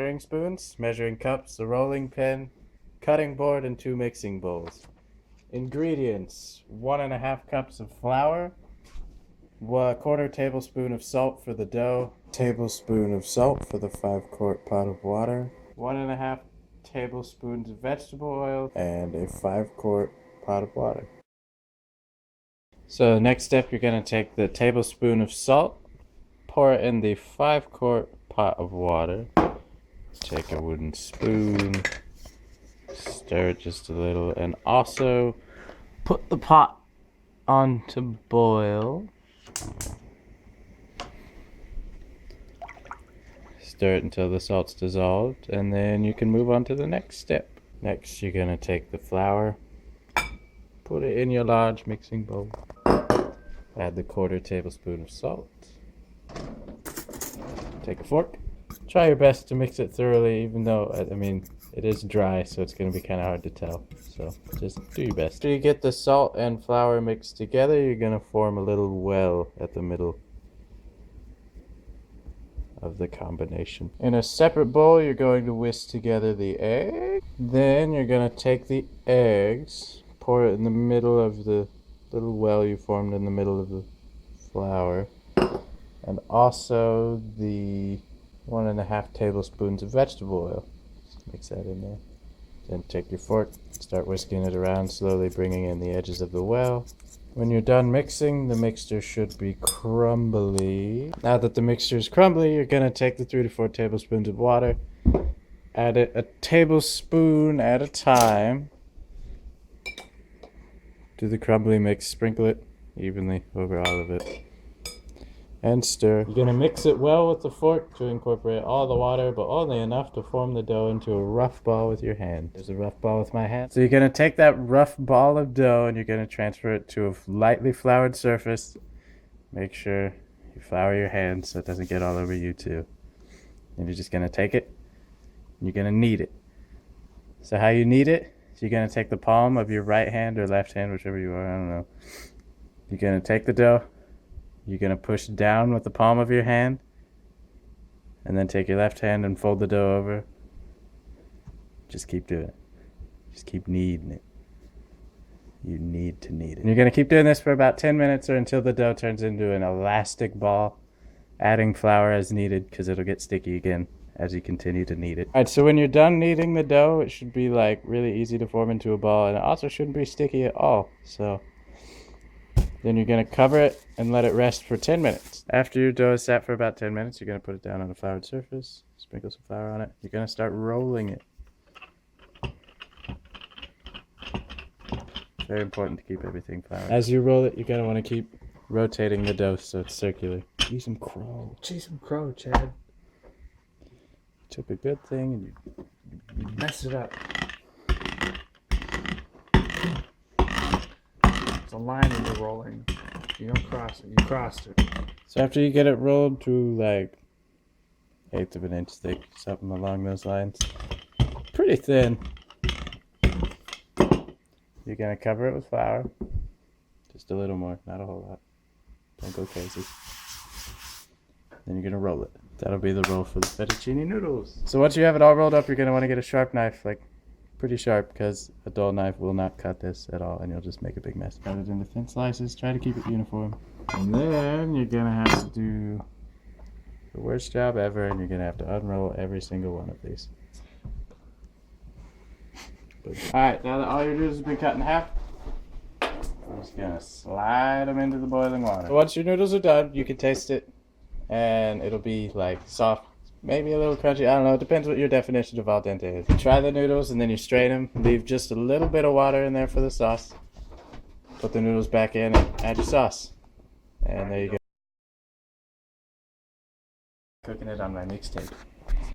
Measuring spoons, measuring cups, a rolling pin, cutting board, and 2 mixing bowls. Ingredients: 1.5 cups of flour, 1/4 tablespoon of salt for the dough, tablespoon of salt for the 5-quart pot of water, 1.5 tablespoons of vegetable oil, and a 5-quart pot of water. So the next step, you're going to take the tablespoon of salt, pour it in the 5-quart pot of water, take a wooden spoon, stir it just a little, and also put the pot on to boil. Stir it until the salt's dissolved, and then you can move on to the next step. Next, you're gonna take the flour, put it in your large mixing bowl, add the 1/4 tablespoon of salt, take a fork, try your best to mix it thoroughly, even though, I mean, it is dry, so it's gonna be kind of hard to tell, so just do your best. After you get the salt and flour mixed together, you're gonna form a little well at the middle of the combination. In a separate bowl, you're going to whisk together the egg. Then you're going to take the eggs, pour it in the middle of the little well you formed in the middle of the flour, and also the 1.5 tablespoons of vegetable oil. Just mix that in there. Then take your fork, start whisking it around, slowly bringing in the edges of the well. When you're done mixing, the mixture should be crumbly. Now that the mixture is crumbly, you're going to take the 3 to 4 tablespoons of water, add it a tablespoon at a time. Do the crumbly mix, sprinkle it evenly over all of it, and stir. You're going to mix it well with the fork to incorporate all the water, but only enough to form the dough into a rough ball with your hand. There's a rough ball with my hand. So you're going to take that rough ball of dough and you're going to transfer it to a lightly floured surface. Make sure you flour your hand so it doesn't get all over you too. And you're just going to take it and you're going to knead it. So how you knead it, is you're going to take the palm of your right hand or left hand, whichever you are, I don't know. You're going to take the dough. You're going to push down with the palm of your hand, and then take your left hand and fold the dough over. Just keep doing it. Just keep kneading it. You need to knead it. And you're going to keep doing this for about 10 minutes or until the dough turns into an elastic ball, adding flour as needed because it'll get sticky again as you continue to knead it. Alright, so when you're done kneading the dough, it should be like really easy to form into a ball, and it also shouldn't be sticky at all. So then you're going to cover it and let it rest for 10 minutes. After your dough is sat for about 10 minutes, you're going to put it down on a floured surface, sprinkle some flour on it. You're going to start rolling it. Very important to keep everything floured. As you roll it, you're going to want to keep rotating the dough so it's circular. Cheese some crow. Cheese some crow, Chad. You took a good thing and You messed it up. It's a line that you're rolling. You don't cross it. You crossed it. So after you get it rolled to like 1/8 of an inch thick, something along those lines, pretty thin, you're going to cover it with flour. Just a little more, not a whole lot. Don't go crazy. Then you're going to roll it. That'll be the roll for the fettuccine noodles. So once you have it all rolled up, you're going to want to get a sharp knife, like pretty sharp, because a dull knife will not cut this at all and you'll just make a big mess. Cut it into thin slices, try to keep it uniform. And then you're going to have to do the worst job ever, and you're going to have to unroll every single one of these. Alright, now that all your noodles have been cut in half, I'm just going to slide them into the boiling water. So once your noodles are done, you can taste it, and it'll be like soft, maybe a little crunchy, I don't know, it depends what your definition of al dente is. You try the noodles and then you strain them, leave just a little bit of water in there for the sauce, put the noodles back in and add your sauce. And there you go. Cooking it on my mixtape.